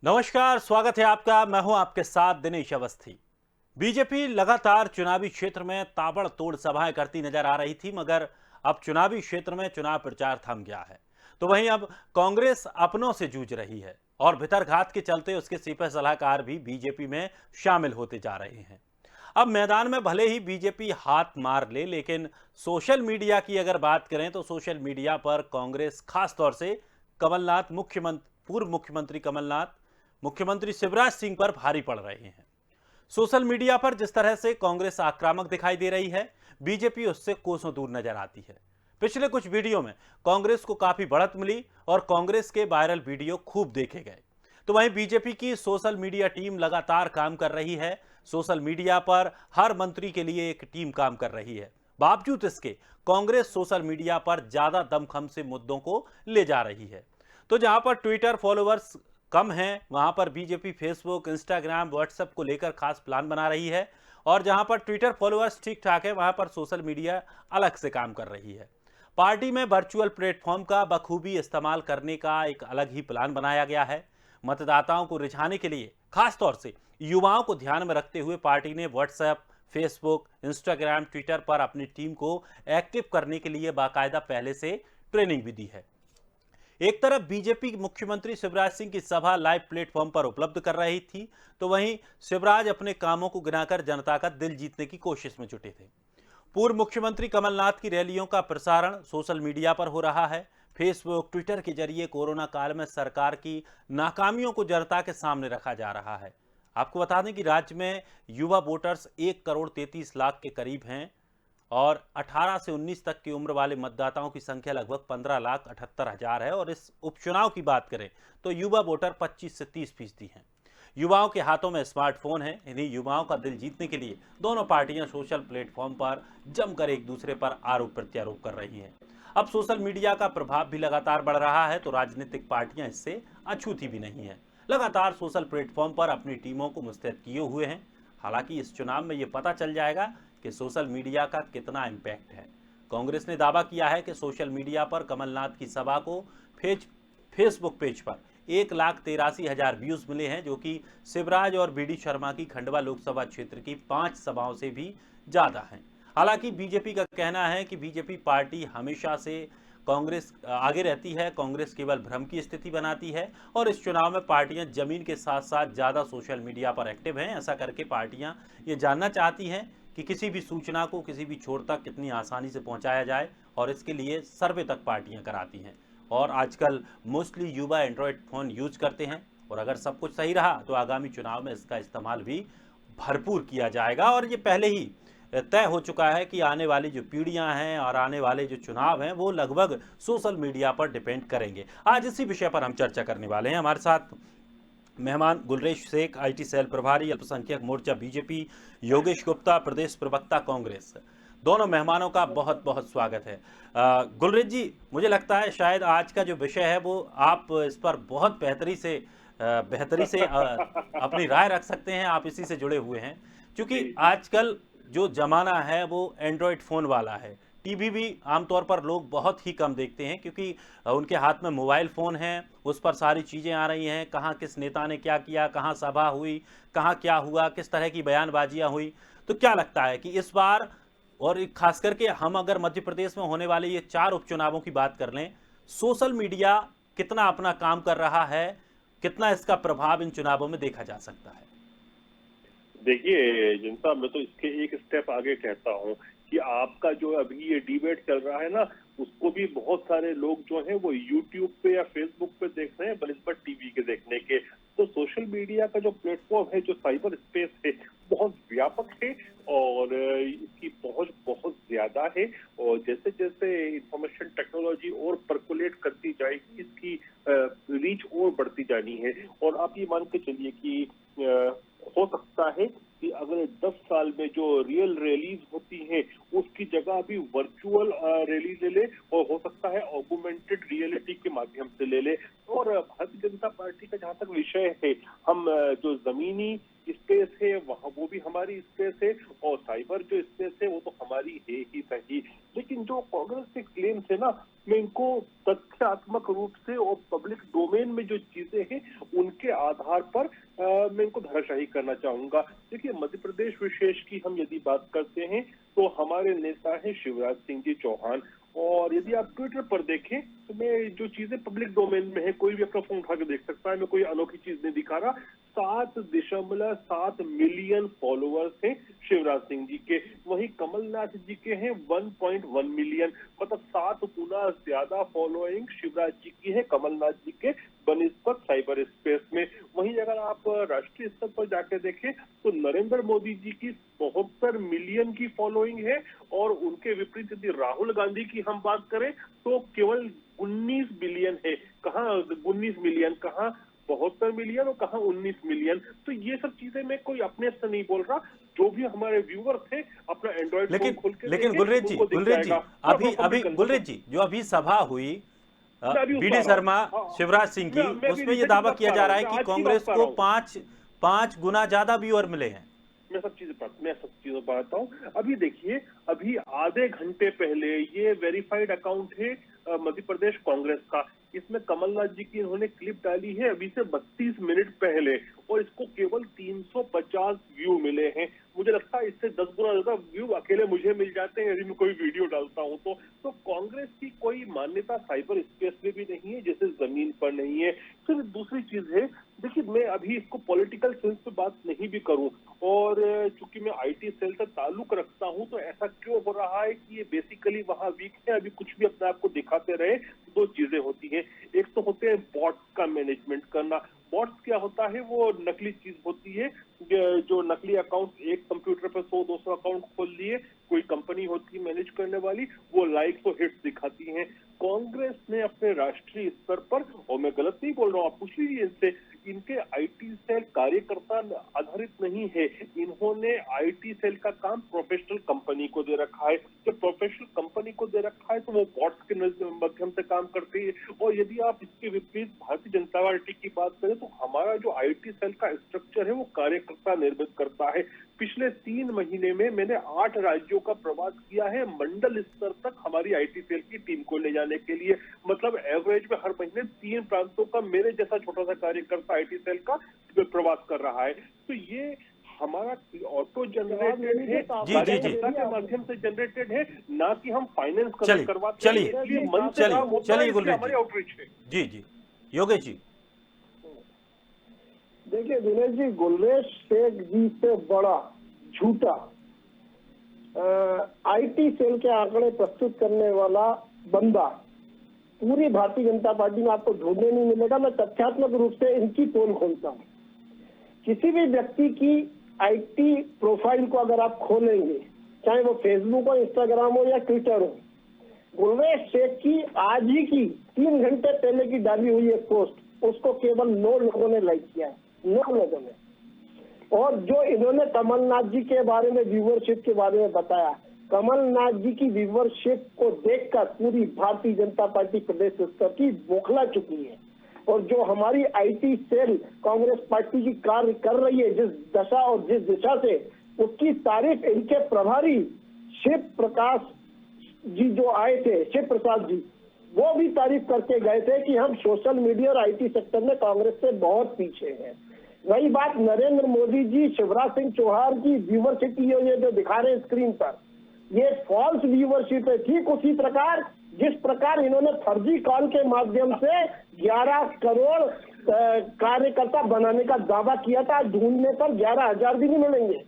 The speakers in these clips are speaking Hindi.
नमस्कार, स्वागत है आपका। मैं हूं आपके साथ दिनेश अवस्थी। बीजेपी लगातार चुनावी क्षेत्र में ताबड़तोड़ सभाएं करती नजर आ रही थी, मगर अब चुनावी क्षेत्र में चुनाव प्रचार थम गया है। तो वहीं अब कांग्रेस अपनों से जूझ रही है और भितरघात के चलते उसके सिपह सलाहकार भी बीजेपी में शामिल होते जा रहे हैं। अब मैदान में भले ही बीजेपी हाथ मार ले, लेकिन सोशल मीडिया की अगर बात करें तो सोशल मीडिया पर कांग्रेस खास तौर से कमलनाथ, मुख्यमंत्री पूर्व मुख्यमंत्री कमलनाथ, मुख्यमंत्री शिवराज सिंह पर भारी पड़ रहे हैं। सोशल मीडिया पर जिस तरह से कांग्रेस आक्रामक दिखाई दे रही है, बीजेपी उससे कोसों दूर नजर आती है। पिछले कुछ वीडियो में कांग्रेस को काफी बढ़त मिली और कांग्रेस के वायरल वीडियो खूब देखे गए। तो वहीं बीजेपी की सोशल मीडिया टीम लगातार काम कर रही है। सोशल मीडिया पर हर मंत्री के लिए एक टीम काम कर रही है। बावजूद इसके कांग्रेस सोशल मीडिया पर ज्यादा दमखम से मुद्दों को ले जा रही है। तो जहां पर ट्विटर फॉलोअर्स कम हैं, वहां पर बीजेपी फेसबुक, इंस्टाग्राम, व्हाट्सएप को लेकर खास प्लान बना रही है। और जहां पर ट्विटर फॉलोअर्स ठीक ठाक है, वहां पर सोशल मीडिया अलग से काम कर रही है। पार्टी में वर्चुअल प्लेटफॉर्म का बखूबी इस्तेमाल करने का एक अलग ही प्लान बनाया गया है। मतदाताओं को रिझाने के लिए खासतौर से युवाओं को ध्यान में रखते हुए पार्टी ने व्हाट्सएप, फेसबुक, इंस्टाग्राम, ट्विटर पर अपनी टीम को एक्टिव करने के लिए बाकायदा पहले से ट्रेनिंग भी दी है। एक तरफ बीजेपी मुख्यमंत्री शिवराज सिंह की सभा लाइव प्लेटफॉर्म पर उपलब्ध कर रही थी, तो वहीं शिवराज अपने कामों को गिनाकर जनता का दिल जीतने की कोशिश में जुटे थे। पूर्व मुख्यमंत्री कमलनाथ की रैलियों का प्रसारण सोशल मीडिया पर हो रहा है। फेसबुक, ट्विटर के जरिए कोरोना काल में सरकार की नाकामियों को जनता के सामने रखा जा रहा है। आपको बता दें कि राज्य में युवा वोटर्स 1 करोड़ 33 लाख के करीब हैं और 18 से 19 तक की उम्र वाले मतदाताओं की संख्या लगभग 15,78,000 है। और इस उपचुनाव की बात करें तो युवा वोटर 25 से 30% हैं। युवाओं के हाथों में स्मार्टफोन है। इन्हीं युवाओं का दिल जीतने के लिए दोनों पार्टियां सोशल प्लेटफॉर्म पर जमकर एक दूसरे पर आरोप प्रत्यारोप कर रही हैं। अब सोशल मीडिया का प्रभाव भी लगातार बढ़ रहा है, तो राजनीतिक पार्टियां इससे अछूती भी नहीं है। लगातार सोशल प्लेटफॉर्म पर अपनी टीमों को मुस्तैद किए हुए हैं। हालांकि इस चुनाव में ये पता चल जाएगा कि सोशल मीडिया का कितना इम्पैक्ट है। कांग्रेस ने दावा किया है कि सोशल मीडिया पर कमलनाथ की सभा को फेसबुक पेज पर 1,83,000 व्यूज मिले हैं, जो कि शिवराज और बीडी शर्मा की खंडवा लोकसभा क्षेत्र की 5 सभाओं से भी ज्यादा हैं। हालांकि बीजेपी का कहना है कि बीजेपी पार्टी हमेशा से कांग्रेस आगे रहती है, कांग्रेस केवल भ्रम की स्थिति बनाती है और इस चुनाव में पार्टियां जमीन के साथ साथ ज्यादा सोशल मीडिया पर एक्टिव हैं। ऐसा करके पार्टियां ये जानना चाहती हैं कि किसी भी सूचना को किसी भी छोर तक कितनी आसानी से पहुंचाया जाए, और इसके लिए सर्वे तक पार्टियां कराती हैं। और आजकल मोस्टली युवा एंड्रॉयड फ़ोन यूज करते हैं, और अगर सब कुछ सही रहा तो आगामी चुनाव में इसका इस्तेमाल भी भरपूर किया जाएगा। और ये पहले ही तय हो चुका है कि आने वाली जो पीढ़ियां हैं और आने वाले जो चुनाव हैं वो लगभग सोशल मीडिया पर डिपेंड करेंगे। आज इसी विषय पर हम चर्चा करने वाले हैं। हमारे साथ मेहमान गुलरेश शेख, आईटी सेल प्रभारी अल्पसंख्यक मोर्चा बीजेपी, योगेश गुप्ता, प्रदेश प्रवक्ता कांग्रेस। दोनों मेहमानों का बहुत बहुत स्वागत है। गुलरेश जी, मुझे लगता है शायद आज का जो विषय है वो आप इस पर बहुत बेहतरी से अपनी राय रख सकते हैं। आप इसी से जुड़े हुए हैं, क्योंकि जी, जी। आजकल जो जमाना है वो एंड्रॉयड फ़ोन वाला है। टीवी भी आमतौर पर लोग बहुत ही कम देखते हैं, क्योंकि उनके हाथ में मोबाइल फ़ोन है, उस पर सारी चीज़ें आ रही हैं। कहाँ किस नेता ने क्या किया, कहाँ सभा हुई, कहाँ क्या हुआ, किस तरह की बयानबाजियाँ हुई। तो क्या लगता है कि इस बार, और एक खास करके हम अगर मध्य प्रदेश में होने वाले ये 4 उपचुनावों की बात कर लें, सोशल मीडिया कितना अपना काम कर रहा है, कितना इसका प्रभाव इन चुनावों में देखा जा सकता है? देखिए, जिन साहब, मैं तो इसके एक स्टेप आगे कहता हूँ कि आपका जो अभी ये डिबेट चल रहा है ना, उसको भी बहुत सारे लोग जो हैं वो यूट्यूब पे या फेसबुक पे देख रहे हैं बनिस्बत टीवी के देखने के। तो सोशल मीडिया का जो प्लेटफॉर्म है, जो साइबर स्पेस है, बहुत व्यापक है और इसकी पहुंच बहुत ज्यादा है। और जैसे जैसे इंफॉर्मेशन टेक्नोलॉजी और परकोलेट करती जाएगी, इसकी रीच और बढ़ती जानी है। और आप ये मान के चलिए कि हो सकता है कि अगले 10 साल में जो रियल रैलीज होती हैं उसकी जगह अभी वर्चुअल रैली ले ले, और हो सकता है ऑगुमेंटेड रियलिटी के माध्यम से ले ले। और भारतीय जनता पार्टी का जहां तक विषय है, हम जो जमीनी स्पेस है वहां वो भी हमारी स्पेस है, और साइबर जो स्पेस है वो तो हमारी है ही सही। लेकिन जो कांग्रेस के क्लेम्स है ना, मैं इनको तथ्यात्मक रूप से और पब्लिक डोमेन में जो चीजें हैं उनके आधार पर मैं इनको धराशायी करना चाहूंगा। देखिए, मध्य प्रदेश विशेष की हम यदि बात करते हैं तो हमारे नेता हैं शिवराज सिंह जी चौहान, और यदि आप ट्विटर पर देखें तो मैं जो चीजें पब्लिक डोमेन में है, कोई भी अपना फोन उठा के देख सकता है, मैं कोई अनोखी चीज नहीं दिखा रहा। 7.7 मिलियन फॉलोअर्स हैं शिवराज सिंह जी के, वहीं कमलनाथ जी के हैं 1.1 मिलियन, मतलब 7 गुना ज्यादा फॉलोइंग शिवराज जी की है कमलनाथ जी के बनिस्बत साइबर स्पेस में। वहीं अगर आप राष्ट्रीय स्तर पर जाके देखें तो नरेंद्र मोदी जी की 72 मिलियन की फॉलोइंग है, और उनके विपरीत यदि राहुल गांधी की हम बात करें तो केवल 19 बिलियन है। कहाँ 19 मिलियन, कहाँ 72 मिलियन और कहाँ 19 मिलियन। तो ये सब चीजें मैं कोई अपने से नहीं बोल रहा, जो भी हमारे व्यूअर्स हैं अपना एंड्रॉइड फोन खोल के लेकिन देखें, गुलरेज उनको दिख जी, जाएगा। अभी गुलरेज जी, जो अभी सभा हुई मैं अभी उस बीडी पर आ रहा शर्मा हूं। शिवराज सिंह की, मैं अभी उसमें ये रिसेंट दावा बात किया कर जा रहा रहा हूं, है मैं कि आज की कांग्रेस बात कर को रहा हूं। पांच गुना ज्यादा व्यूअर मिले हैं। मैं सब चीजों पर आता हूँ। अभी देखिए, अभी आधे घंटे पहले ये वेरीफाइड अकाउंट है मध्य प्रदेश कांग्रेस का, इसमें कमलनाथ जी की इन्होंने क्लिप डाली है अभी से 32 मिनट पहले, और इसको केवल 350 व्यू मिले हैं। मुझे लगता है इससे 10 गुना ज्यादा व्यू अकेले मुझे मिल जाते हैं यदि मैं कोई वीडियो डालता हूं तो कांग्रेस की कोई मान्यता साइबर स्पेस में भी नहीं है, जैसे जमीन पर नहीं है। फिर दूसरी चीज है, देखिए मैं अभी इसको पॉलिटिकल सेंस पे बात नहीं भी करूं, और चूंकि मैं आईटी सेल से ताल्लुक रखता हूं तो ऐसा क्यों हो रहा है कि ये बेसिकली वहां वीक है, अभी कुछ भी अपने आप को दिखाते रहे। दो चीजें होती हैं, एक तो होते हैं बॉट्स का मैनेजमेंट करना। बॉट्स क्या होता है, वो नकली चीज होती है, जो नकली अकाउंट एक कंप्यूटर पर 100-200 अकाउंट खोल लिए, कोई कंपनी होती है मैनेज करने वाली, वो लाइक्स और हिट्स दिखाती हैं। कांग्रेस ने अपने राष्ट्रीय स्तर पर, और मैं गलत नहीं बोल रहा हूं, आप पूछ लीजिए इनसे, इनके आईटी सेल कार्यकर्ता आधारित नहीं है, इन्होंने आईटी सेल का काम प्रोफेशनल कंपनी को दे रखा है। जब प्रोफेशनल कंपनी को दे रखा है तो वो बॉट्स के माध्यम से काम करती है। और यदि आप इसके विपरीत भारतीय जनता पार्टी की बात करें तो हमारा जो आईटी सेल का स्ट्रक्चर है वो कार्यकर्ता निर्मित करता है। पिछले 3 महीने में मैंने 8 राज्यों का प्रवास किया है मंडल स्तर तक हमारी आईटी सेल की टीम को ले जाने के लिए। मतलब एवरेज में हर महीने 3 प्रांतों का मेरे जैसा छोटा सा कार्यकर्ता आईटी सेल का प्रवास कर रहा है। तो ये हमारा ऑटो जनरेटेड है, कार्यकर्ता के माध्यम से जनरेटेड है, ना कि हम फाइनेंस करवाते हैं। चलिए आउटरीच है। जी योगेश जी। देखिए दिनेश जी, गुलरेज शेख जी से बड़ा झूठा आईटी सेल के आंकड़े प्रस्तुत करने वाला बंदा पूरी भारतीय जनता पार्टी में आपको ढूंढने नहीं मिलेगा। मैं तथ्यात्मक रूप से इनकी पोल खोलता हूँ। किसी भी व्यक्ति की आईटी प्रोफाइल को अगर आप खोलेंगे, चाहे वो फेसबुक हो, इंस्टाग्राम हो या ट्विटर हो, गुलरेज शेख की आज ही की 3 घंटे पहले की डाली हुई एक पोस्ट, उसको केवल 9 लोगों ने लाइक किया है, 9 लोगों ने। और जो इन्होंने कमलनाथ जी के बारे में, व्यूवरशिप के बारे में बताया, कमलनाथ जी की व्यूवरशिप को देखकर पूरी भारतीय जनता पार्टी प्रदेश स्तर की बौखला चुकी है। और जो हमारी आईटी सेल कांग्रेस पार्टी की कार्य कर रही है जिस दशा और जिस दिशा से, उसकी तारीफ इनके प्रभारी शिव प्रकाश जी जो आए थे, शिव प्रसाद जी, वो भी तारीफ करके गए थे कि हम सोशल मीडिया और आईटी सेक्टर में कांग्रेस से बहुत पीछे हैं। वही बात नरेंद्र मोदी जी शिवराज सिंह चौहान की व्यूवरशिप की ये जो दिखा रहे हैं स्क्रीन पर, ये फॉल्स व्यूवरशिप है। ठीक उसी प्रकार जिस प्रकार इन्होंने फर्जी कॉल के माध्यम से 11 करोड़ कार्यकर्ता बनाने का दावा किया था, ढूंढने पर 11,000 भी नहीं मिलेंगे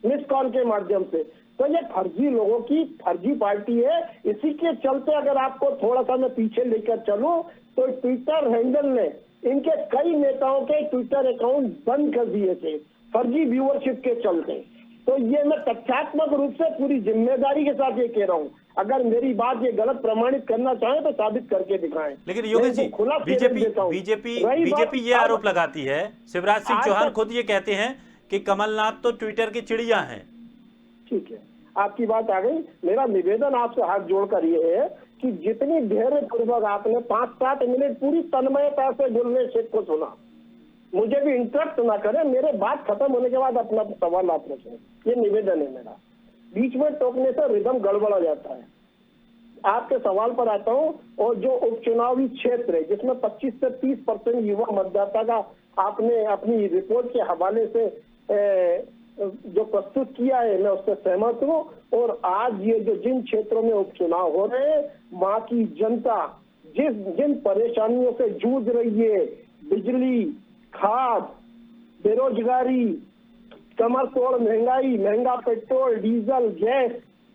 मिस कॉल के माध्यम से। तो ये फर्जी लोगों की फर्जी पार्टी है। इसी के चलते अगर आपको थोड़ा सा मैं पीछे लेकर चलूं तो ट्विटर हैंडल ने इनके कई नेताओं के ट्विटर अकाउंट बंद कर दिए थे फर्जी व्यूअरशिप के चलते। तो ये मैं तथ्यात्मक रूप से पूरी जिम्मेदारी के साथ ये कह रहा हूँ, अगर मेरी बात ये गलत प्रमाणित करना चाहे तो साबित करके दिखाएं। लेकिन योगेश जी, बीजेपी ये आरोप लगाती है, शिवराज सिंह चौहान खुद ये कहते हैं कि कमलनाथ तो ट्विटर की चिड़िया हैं। ठीक है, आपकी बात आ गई। मेरा निवेदन आपसे हाथ जोड़कर ये है कि जितनी धैर्य पूर्वक आपने 5-7 मिनट पूरी तन्मयता से गुरवेज शेख को सुना, मुझे भी इंटरप्ट ना करें, मेरे बात खत्म होने के बाद अपना सवाल आप पूछें, ये निवेदन है मेरा। बीच में टोकने से रिदम गड़बड़ा जाता है। आपके सवाल पर आता हूं, और जो उपचुनावी क्षेत्र है जिसमें 25 से 30% युवा मतदाता का आपने अपनी रिपोर्ट के हवाले से जो प्रस्तुत किया है, मैं उससे सहमत हूं। और आज ये जो जिन क्षेत्रों में उपचुनाव हो रहे हैं, वहां की जनता जिन परेशानियों से जूझ रही है, बिजली, खाद, बेरोजगारी, कमर तोड़ महंगाई, महंगा पेट्रोल, डीजल, गैस,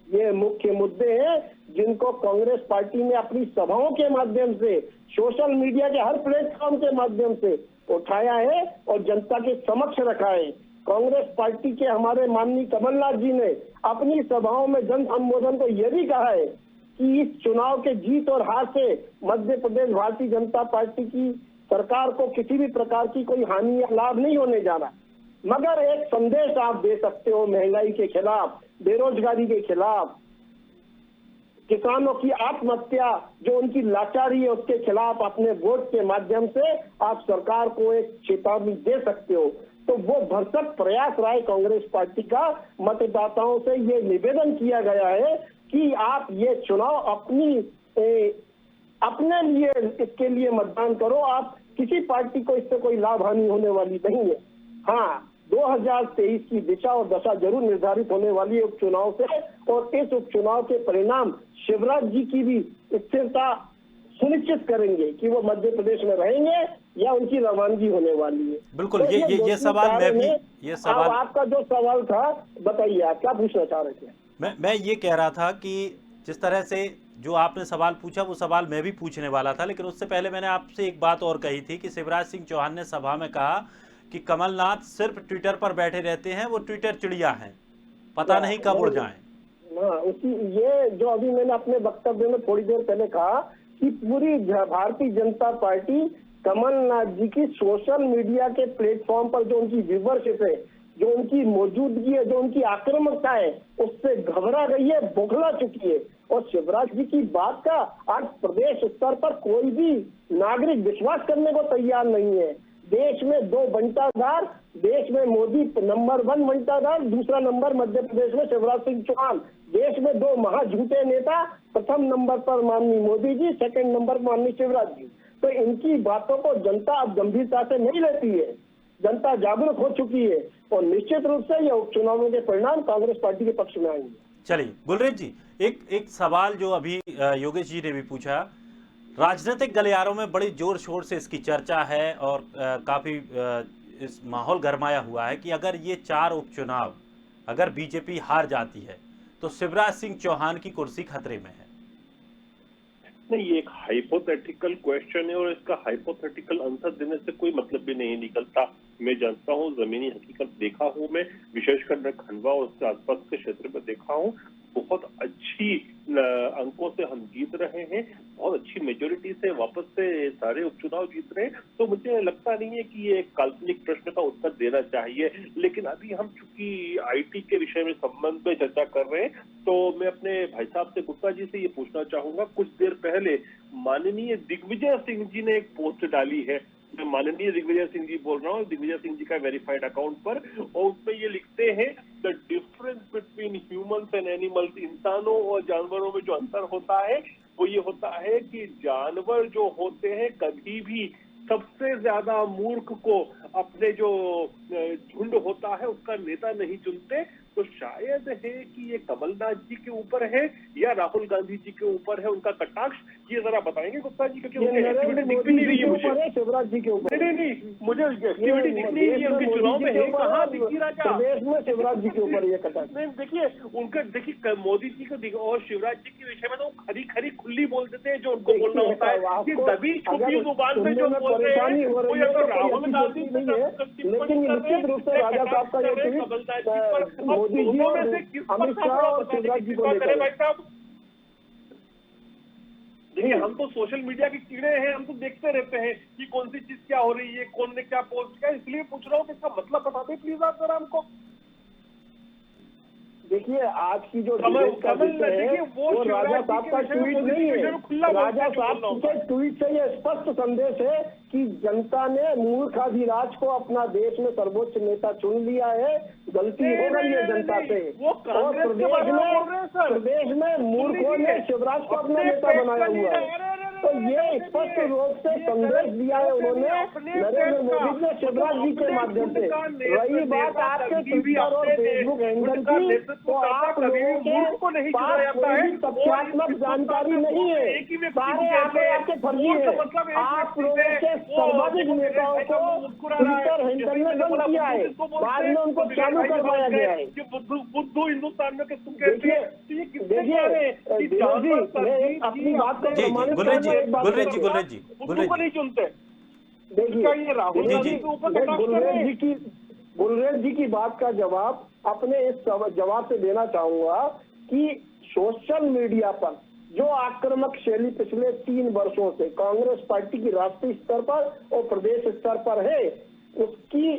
ये मुख्य मुद्दे हैं जिनको कांग्रेस पार्टी ने अपनी सभाओं के माध्यम से, सोशल मीडिया के हर प्लेटफॉर्म के माध्यम से उठाया है और जनता के समक्ष रखा है। कांग्रेस पार्टी के हमारे माननीय कमलनाथ जी ने अपनी सभाओं में जन संबोधन को यह भी कहा है कि इस चुनाव के जीत और हार से मध्य प्रदेश भारतीय जनता पार्टी की सरकार को किसी भी प्रकार की कोई हानि या लाभ नहीं होने जा रहा। मगर एक संदेश आप दे सकते हो महंगाई के खिलाफ, बेरोजगारी के खिलाफ, किसानों की आत्महत्या जो उनकी लाचारी है उसके खिलाफ अपने वोट के माध्यम से आप सरकार को एक चेतावनी दे सकते हो। तो वो भरसक प्रयास रहा है कांग्रेस पार्टी का। मतदाताओं से ये निवेदन किया गया है कि आप ये चुनाव अपने लिए, इसके लिए मतदान करो। आप किसी पार्टी को इससे कोई लाभ हानि होने वाली नहीं है। हाँ, 2023 की दिशा और दशा जरूर निर्धारित होने वाली है उपचुनाव से, और इस उपचुनाव के परिणाम शिवराज जी की भी स्थिरता सुनिश्चित करेंगे कि वो मध्य प्रदेश में रहेंगे या उनकी रवानगी होने वाली है। बिल्कुल, तो ये सवाल मैं भी, ये सवाल आपका जो सवाल था, बताइए आप क्या पूछना चाह रहे थे? मैं ये कह रहा था कि जिस तरह से जो आपने सवाल पूछा वो सवाल मैं भी पूछने वाला था, लेकिन उससे पहले मैंने आपसे एक बात और कही थी कि शिवराज सिंह चौहान ने सभा में कहा कि कमलनाथ सिर्फ ट्विटर पर बैठे रहते हैं, वो ट्विटर चिड़िया हैं, पता नहीं कब उड़ जाएं। उसी ये जो अभी मैंने अपने वक्तव्य में थोड़ी देर पहले कहा कि पूरी भारतीय जनता पार्टी कमलनाथ जी की सोशल मीडिया के प्लेटफॉर्म पर जो उनकी व्यूवरशिप है, जो उनकी मौजूदगी है, जो उनकी आक्रामकता है, उससे घबरा गई है, बौखला चुकी है। और शिवराज जी की बात का आज प्रदेश स्तर पर कोई भी नागरिक विश्वास करने को तैयार नहीं है। देश में 2 बंटाधार, देश में मोदी नंबर 1 बंटाधार, दूसरा नंबर मध्य प्रदेश में शिवराज सिंह चौहान। देश में 2 महाझूठे नेता, प्रथम नंबर पर माननीय मोदी जी, सेकंड नंबर माननीय शिवराज जी। तो इनकी बातों को जनता अब गंभीरता से नहीं लेती है। जनता जागरूक हो चुकी है और निश्चित रूप से यह उपचुनावों के परिणाम कांग्रेस पार्टी के पक्ष में आएंगे। चलिए गुलरेज जी, एक सवाल जो अभी योगेश जी ने भी पूछा, राजनीतिक गलियारों में बड़ी जोर शोर से इसकी चर्चा है और काफी इस माहौल गरमाया हुआ है कि अगर ये 4 उपचुनाव अगर बीजेपी हार जाती है तो शिवराज सिंह चौहान की कुर्सी खतरे में है। नहीं, ये एक हाइपोथेटिकल क्वेश्चन है और इसका हाइपोथेटिकल आंसर देने से कोई मतलब भी नहीं निकलता। मैं जानता हूँ, जमीनी हकीकत देखा हूँ, मैं विशेषकर मैं खंडवा और उसके आसपास के क्षेत्र में देखा हूँ। बहुत अच्छी अंकों से हम जीत रहे हैं, बहुत अच्छी मेजोरिटी से वापस से सारे उपचुनाव जीत रहे हैं। तो मुझे लगता नहीं है कि ये एक काल्पनिक प्रश्न का उत्तर देना चाहिए। लेकिन अभी हम चूंकि आईटी के विषय में संबंध में चर्चा कर रहे हैं, तो मैं अपने भाई साहब से, गुप्ता जी से ये पूछना चाहूंगा। कुछ देर पहले माननीय दिग्विजय सिंह जी ने एक पोस्ट डाली है, मैं माननीय दिग्विजय सिंह जी बोल रहा हूँ, दिग्विजय सिंह जी का वेरीफाइड अकाउंट पर, और उसमें ये लिखते हैं the difference between humans and animals, इंसानों और जानवरों में जो अंतर होता है वो ये होता है कि जानवर जो होते हैं कभी भी सबसे ज्यादा मूर्ख को अपने जो झुंड होता है उसका नेता नहीं चुनते। तो शायद है कि ये कमलनाथ जी के ऊपर है या राहुल गांधी जी के ऊपर है उनका कटाक्ष, ये जरा बताएंगे गुप्ता जी, क्योंकि मुझे एक्टिविटी दिख भी नहीं रही है मुझे। शिवराज जी के ऊपर नहीं, मुझे एक्टिविटी दिख नहीं रही है उनके चुनाव में, है कहाँ दिखी राजा प्रदेश में शिवराज जी के ऊपर ये कटाक्ष। नहीं, देखिए उनका, देखिए मोदी जी को और शिवराज जी के विषय में तो खरी खरी खुली बोल देते हैं जो उनको बोलना होता है। कि दबी छुपी जुबान पे जो बोल रहे हैं वो अगर राहुल गांधी नहीं है, लेकिन निश्चित रूप से राजा साहब का ये मोदी जी और अमित शाह और शिवराज जी को लेकर। देखिए, हम तो सोशल मीडिया के कीड़े हैं, हम तो देखते रहते हैं कि कौन सी चीज क्या हो रही है, कौन ने क्या पोस्ट किया, इसलिए पूछ रहा हूँ कि इसका मतलब बता दें प्लीज आप जरा हमको। देखिए, आज की जो कमल डिबेट का कमल विषय है देखिए, वो वो शिवराज राजा जी साहब के का विषय में, ट्वीट मोदी जी नहीं के विषय है। में खुला राजा बोलना साहब होगा। के ट्वीट से ये स्पष्ट संदेश है कि जनता ने मूर्खाधिराज को अपना देश में सर्वोच्च नेता चुन लिया है। गलती हो रही है जनता से। वो और कांग्रेस के बारे में बोल रहे हैं सर। प्रदेश में मूर्खों ने शिवराज को अपना नेता बनाया हुआ है। तो ये स्पष्ट रूप से संदेश दिया है उन्होंने नरेंद्र मोदी ने शिवराज जी के माध्यम से। रही बात आपके ट्विटर और फेसबुक हैंडल की, तो आप लोगों के पास कोई भी तथ्यात्मक जानकारी नहीं है। सारे आंकड़े आपके फर्जी है। आप लोगों के सर्वाधिक नेताओं को ट्विटर हैंडल ने बंद किया है, बाद में उनको चालू करवाया गया है। बुद्धू हिंदुस्तान में देखिए अपनी बात को प्रमाणित गुलरेज करना एक बात गुलरेज जी करूंगा। गुलरेज जी बुद्धू गुलरेज को जी नहीं चुनते। देखिए राहुल गांधी के ऊपर कटाक्ष कर रहे हैं। गुलरेज जी की बात का जवाब अपने इस जवाब से देना चाहूंगा कि सोशल मीडिया पर जो आक्रामक शैली पिछले 3 वर्षों से कांग्रेस पार्टी की राष्ट्रीय स्तर पर और प्रदेश स्तर पर है, उसकी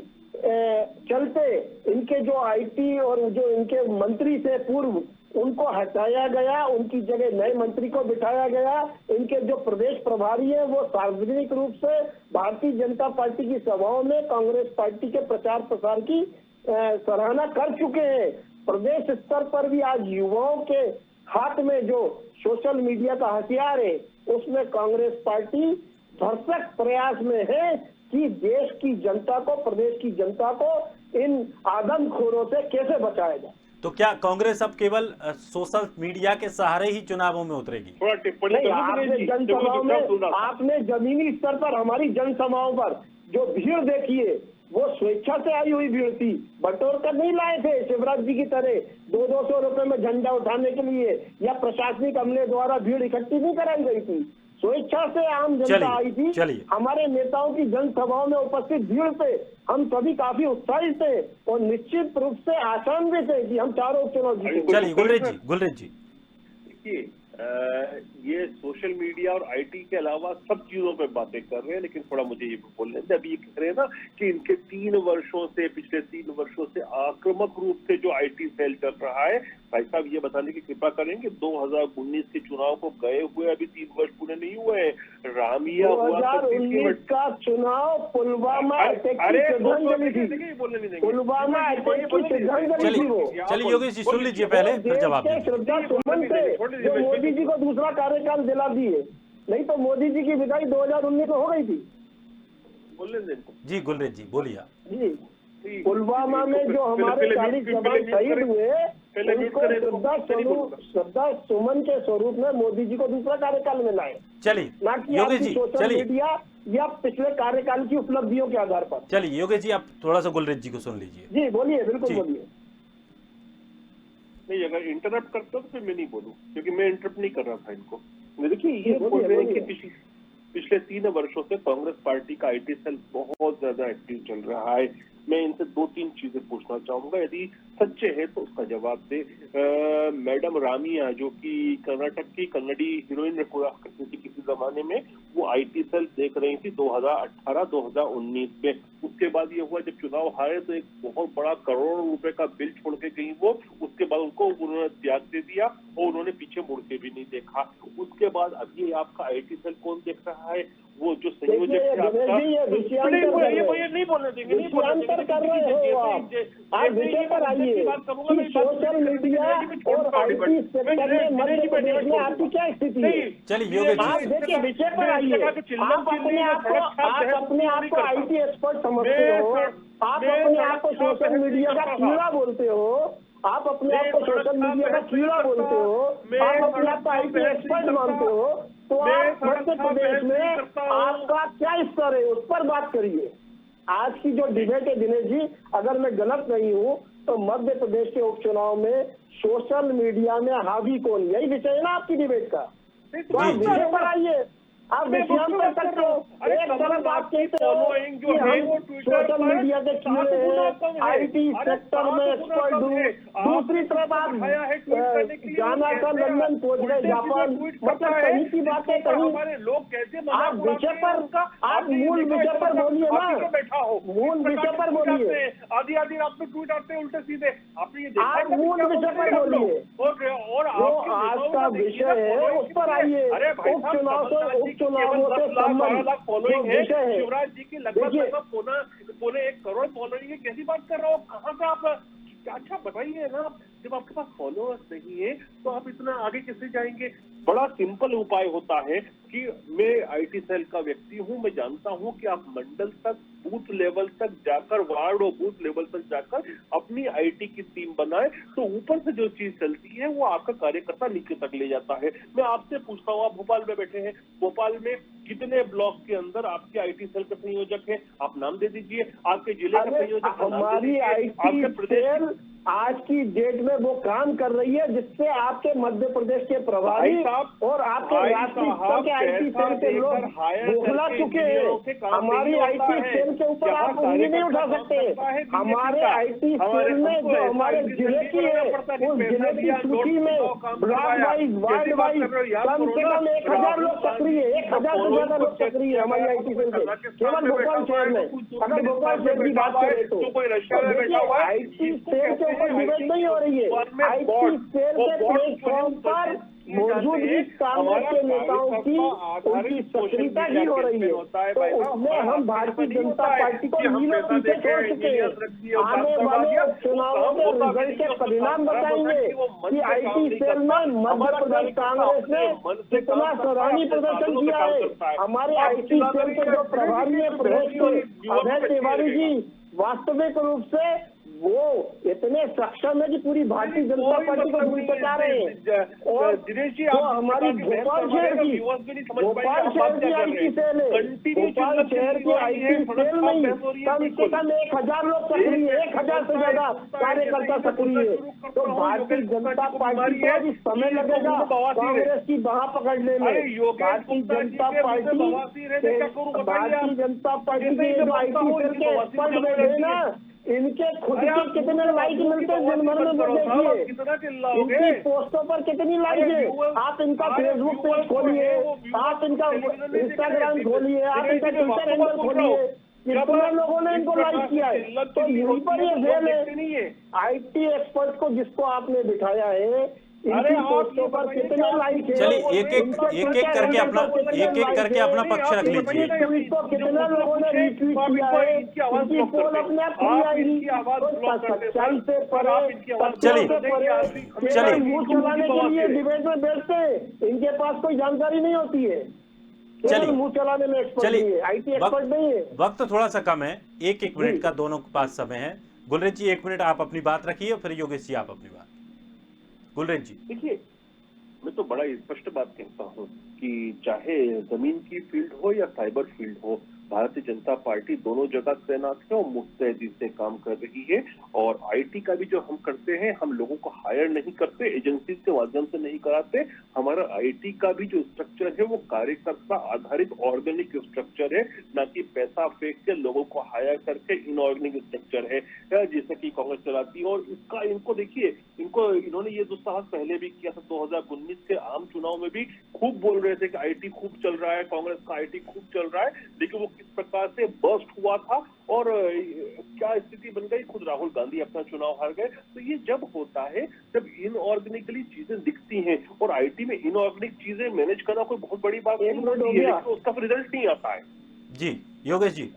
चलते इनके जो आईटी और जो इनके मंत्री से पूर्व उनको हटाया गया, उनकी जगह नए मंत्री को बिठाया गया। इनके जो प्रदेश प्रभारी हैं वो सार्वजनिक रूप से भारतीय जनता पार्टी की सभाओं में कांग्रेस पार्टी के प्रचार प्रसार की सराहना कर चुके हैं। प्रदेश स्तर पर भी आज युवाओं के हाथ में जो सोशल मीडिया का हथियार है, उसमें कांग्रेस पार्टी भरसक प्रयास में है कि देश की जनता को, प्रदेश की जनता को इन आदमखोरों से कैसे बचाया जाए। तो क्या कांग्रेस अब केवल सोशल मीडिया के सहारे ही चुनावों में उतरेगी? थोड़ा टिप्पणी नहीं, आपने जनसभाओं में, आपने जमीनी स्तर पर हमारी जनसभाओं पर जो भीड़ देखी है वो स्वेच्छा से आई हुई भीड़ थी। बटोर कर नहीं लाए थे शिवराज जी की तरह 200-200 रुपए में झंडा उठाने के लिए, या प्रशासनिक अमले द्वारा भीड़ इकट्ठी नहीं कराई गई थी। स्वेच्छा से आम जनता आई थी। हमारे नेताओं की जनसभाओं में उपस्थित भीड़ पे हम सभी काफी उत्साहित थे और निश्चित रूप से आशान्वित थे कि हम चारों उपचुनाव जीतेंगे। चलिए गुलरेज जी देखिए, ये सोशल मीडिया और आईटी के अलावा सब चीजों पे बातें कर रहे हैं, लेकिन थोड़ा मुझे ये बोलने दें। अभी ये कह रहे हैं ना कि इनके पिछले 3 वर्षों से आक्रामक रूप से जो आईटी सेल चल रहा है। भाई साहब, ये बताने की कृपा करेंगे 2019 के चुनाव को गए हुए अभी 3 वर्ष पूरे नहीं हुए हैं। रामिया 2019 का चुनाव पुलवामा अटैक की श्रद्धांजलि थी। पुलवामा अटैक की श्रद्धांजलि थी वो। चलिए योगेश जी सुन लीजिए पहले, फिर जवाब दीजिए। श्रद्धा सुमन थे जो मोदी जी को दूसरा कार्यकाल दिला दिए, नहीं तो मोदी जी की विदाई 2019 में हो गई थी। जी गुलरेज जी बोलिए जी। पुलवामा में जो हमारे 40 जवान शहीद हुए, उनको श्रद्धा सुमन के स्वरूप में मोदी जी को दूसरा कार्यकाल में लाए। चलिए ना कि योगेश जी, सोशल चलिए मीडिया या पिछले कार्यकाल की उपलब्धियों के आधार पर। चलिए योगेश जी आप थोड़ा सा गुलरेज जी को सुन लीजिए। जी बोलिए, बिल्कुल बोलिए। नहीं, अगर इंटरप्ट करते हो तो फिर मैं नहीं बोलूं, क्योंकि मैं इंटरप्ट नहीं कर रहा था इनको। देखिए, ये बोल रहे हैं कि पिछले 3 वर्षों से कांग्रेस पार्टी का आईटी सेल बहुत ज्यादा एक्टिव चल रहा है। मैं इनसे 2-3 चीजें पूछना चाहूंगा, यदि सच्चे है तो उसका जवाब दे। मैडम रामिया, जो कि कर्नाटक की कन्नड़ी हीरोइन हुआ करती थी किसी जमाने में, वो आईटी सेल देख रही थी 2018-2019 में। उसके बाद ये हुआ जब चुनाव हारे तो एक बहुत बड़ा करोड़ों रुपए का बिल छोड़ के गई वो। उसके बाद उन्होंने त्याग दे दिया और उन्होंने पीछे मुड़ के भी नहीं देखा। उसके बाद अभी आपका आईटी सेल कौन देख रहा है? वो जो संयोजक है आपका, नहीं बोलने देंगे, नहीं बोलने देंगे। कर रहे हो आप विषय पर आइए कि सोशल मीडिया और आईटी सेक्टर में मध्य प्रदेश में आपकी क्या स्थिति है? चलिए योगेश आप देखिए विषय पर आइए। आप अपने आप को आईटी एक्सपर्ट समझते हो, आप अपने आप को सोशल मीडिया का कीड़ा बोलते हो, आप अपने आप को सोशल मीडिया का कीड़ा बोलते हो, आप अपने आप को आईटी एक्सपर्ट मानते हो, तो आप मध्य प्रदेश में आपका क्या स्तर है उस पर बात करिए। आज की जो डिबेट है दिनेश जी, अगर मैं गलत नहीं हूँ तो मध्य प्रदेश के उपचुनाव में सोशल मीडिया में हावी कौन, यही विषय है ना आपकी डिबेट का। तो आप विषय पर आइए। आप विषयांतर करते हो। एक तरफ आप कहते हो कि हम सोशल मीडिया के कीड़े हैं, IT सेक्टर में एक्सपर्ट हूँ, दूसरी तरफ आप जाना था लंदन पहुंच गए, जापान, मतलब कहीं की बातें कहीं। आप विषय पर, आप मूल विषय पर बोलिए ना, मूल विषय पर बोलिए, आधी आधी रात में ट्वीट आते हैं उल्टे सीधे। आपने ये देखा आप मूल विषय पर बोलिए, जो आज का विषय है उस पर आइए। उपचुनाव से उपचुनावों से संबंध जो विषय है, शिवराज जी की लगभग पौने 1 करोड़ फॉलोइंग है। कैसी बात कर रहे हो? कहाँ से आप? अच्छा बताइए ना, जब आपके पास फॉलोअर्स नहीं है तो आप इतना आगे कैसे जाएंगे? बड़ा सिंपल उपाय होता है कि मैं IT सेल का व्यक्ति हूं, मैं जानता हूं कि आप मंडल तक, बूथ लेवल तक जाकर, वार्ड और बूथ लेवल तक जाकर अपनी IT की टीम बनाए, तो ऊपर से जो चीज चलती है वो आपका कार्यकर्ता नीचे तक ले जाता है। मैं आपसे पूछता हूँ, आप भोपाल में बैठे हैं, भोपाल में कितने ब्लॉक के अंदर आपके IT सेल के संयोजक है? आप नाम दे दीजिए। आपके जिले का संयोजक, हमारी IT सेल आज की डेट में वो काम कर रही है जिससे आपके मध्य प्रदेश के प्रभारी और आपके राष्ट्रीय स्तर के IT सेल के लोग बौखला चुके हैं। हमारी IT सेल के ऊपर आप उंगली नहीं उठा सकते। हमारे IT सेल में जो हमारे जिले की है, उस जिले की सूची में ब्लॉक वाइज, वार्ड वाइज कम से कम 1000 लोग सक्रिय है, 1000 से ज्यादा लोग सक्रिय है हमारी IT सेल के, केवल भोपाल शहर में। अगर भोपाल शहर की बात करें तो IT सेल के डिबेट नहीं हो रही है। IT सेल के प्लेटफॉर्म पर मौजूदगी कांग्रेस के नेताओं की उनकी सक्रियता ही हो रही है, तो उसमें हम भारतीय जनता पार्टी को मीलों पीछे छोड़ चुके हैं। आने वाले चुनावों के रिजल्ट के परिणाम बताएंगे कि IT सेल में मध्य प्रदेश कांग्रेस ने कितना सराहनीय प्रदर्शन किया है। हमारे IT सेल के जो प्रभारी है प्रदेश के, अभय तिवारी जी, वास्तविक रूप से वो इतने सक्षम है कि पूरी भारतीय जनता पार्टी को दूर बचा रहे हैं। और जो हमारी भोपाल शहर की IT सेल है, भोपाल शहर की IT सेल में कम से कम 1000 लोग सक्रिय है, 1000 से ज्यादा कार्यकर्ता सक्रिय है। तो भारतीय जनता पार्टी को भी समय लगेगा कांग्रेस की बाह पकड़ने में। भारतीय जनता पार्टी के जो IT सेल के एक्सपर्ट बैठे ना, इनके खुद के कितने लाइक मिलते हैं दिन भर में, वो देखिए इनकी पोस्टों पर कितनी लाइक है। आप इनका फेसबुक पेज खोलिए, आप इनका इंस्टाग्राम खोलिए, आप इनका ट्विटर हैंडल खोलिए, कितने लोगों ने इनको लाइक किया है। तो यहीं पर ये फेल है। IT एक्सपर्ट को जिसको आपने बिठाया है, इनकी पोस्टों पर कितने लाइक है। चलिए एक एक करके अपना पक्ष रख लीजिए। कितने लोगों ने रीट्वीट किया है, इनकी पोल अपने आप खुली आएगी। सच्चाई से परे मुंह चलाने के लिए डिबेट में बैठते हैं, इनके पास कोई जानकारी नहीं होती है, केवल मुंह चलाने में एक्सपर्ट नहीं है, IT एक्सपर्ट नहीं है। वक्त थोड़ा सा कम है, एक मिनट का दोनों के पास समय है। गुलरेज जी 1 मिनट आप अपनी बात रखिए, फिर योगेश जी आप अपनी बात। गुलरेज जी देखिए, मैं तो बड़ा स्पष्ट बात कहता हूँ कि चाहे जमीन की फील्ड हो या साइबर फील्ड हो, भारतीय जनता पार्टी दोनों जगह तैनात है और मुस्तैदी से काम कर रही है। और IT का भी जो हम करते हैं, हम लोगों को हायर नहीं करते, एजेंसी के माध्यम से नहीं कराते। हमारा IT का भी जो स्ट्रक्चर है वो कार्यकर्ता आधारित ऑर्गेनिक स्ट्रक्चर है, ना कि पैसा फेंक के लोगों को हायर करके इनऑर्गेनिक स्ट्रक्चर है जैसे कि कांग्रेस चलाती है। और इसका इनको देखिए, इन्होंने ये दुस्साहस पहले भी किया था। 2019 के आम चुनाव में भी खूब बोल रहे थे कि IT खूब चल रहा है, कांग्रेस का IT खूब चल रहा है, लेकिन वो किस प्रकार से बर्स्ट हुआ था और क्या स्थिति बन गई, खुद राहुल गांधी अपना चुनाव हार गए। तो ये जब होता है, जब इनऑर्गेनिकली चीजें दिखती हैं, और IT में इनऑर्गेनिक चीजें मैनेज करना कोई बहुत बड़ी बात नहीं होती है, लेकिन उसका रिजल्ट नहीं आता है। जी योगेश जी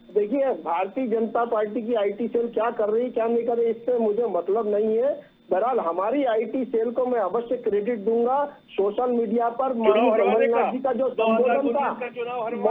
देखिए, भारतीय जनता पार्टी की IT सेल क्या कर रही क्या नहीं कर रही, इससे मुझे मतलब नहीं है। बहरहाल हमारी IT सेल को मैं अवश्य क्रेडिट दूंगा। सोशल मीडिया पर कमलनाथ जी का जो संबोधन था,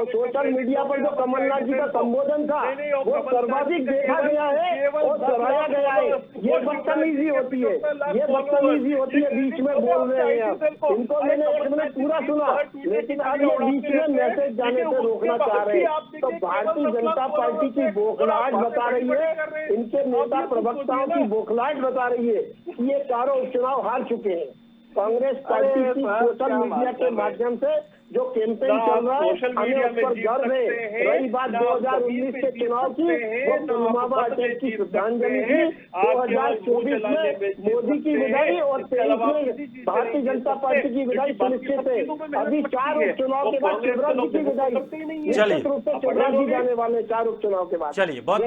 सोशल मीडिया पर जो कमलनाथ जी का संबोधन था, वो सर्वाधिक देखा गया है और सराहा गया है। ये बदतमीजी होती है, ये बदतमीजी होती है, बीच में बोल रहे हैं आप। इनको मैंने 1 मिनट पूरा सुना, लेकिन अब ये बीच में मैसेज जाने से रोकना चाह रहे हैं। तो भारतीय जनता पार्टी की बौखलाहट बता रही है, इनके नेता प्रवक्ताओं की बौखलाहट बता रही है कि ये चारों उपचुनाव हार चुके हैं। कांग्रेस पार्टी की सोशल मीडिया के माध्यम से जो कैंपेन ना चल रहा है सोशल हमें मीडिया उस में पर जीत गर्व है। सकते हैं, रही बात ना 2019 के चुनाव की, वो पुलवामा अटैक की श्रद्धांजलि थी। 2024 में मोदी की विदाई और 23 में भारतीय जनता पार्टी की विदाई सुनिश्चित है। अभी 4 उपचुनाव के बाद शिवराज जी की विदाई निश्चित रूप से शिवराज जी जाने वाले 4 उपचुनाव के बाद। चलिए, बहुत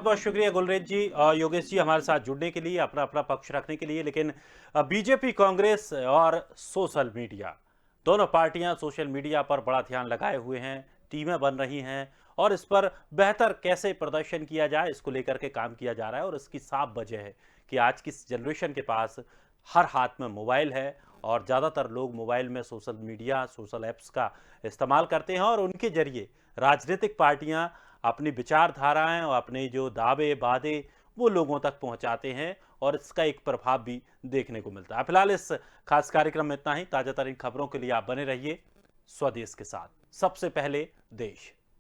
बहुत शुक्रिया गुलरेज जी और योगेश जी हमारे साथ जुड़ने के लिए, अपना अपना पक्ष रखने के लिए। लेकिन बीजेपी, कांग्रेस और सोशल मीडिया, दोनों पार्टियां सोशल मीडिया पर बड़ा ध्यान लगाए हुए हैं, टीमें बन रही हैं और इस पर बेहतर कैसे प्रदर्शन किया जाए इसको लेकर के काम किया जा रहा है। और इसकी साफ वजह है कि आज की जनरेशन के पास हर हाथ में मोबाइल है और ज़्यादातर लोग मोबाइल में सोशल मीडिया, सोशल ऐप्स का इस्तेमाल करते हैं और उनके जरिए राजनीतिक पार्टियां अपनी विचारधाराएं और अपने जो दावे वादे वो लोगों तक पहुंचाते हैं और इसका एक प्रभाव भी देखने को मिलता है। फिलहाल इस खास कार्यक्रम में इतना ही। ताजा तरीन खबरों के लिए आप बने रहिए स्वदेश के साथ। सबसे पहले देश।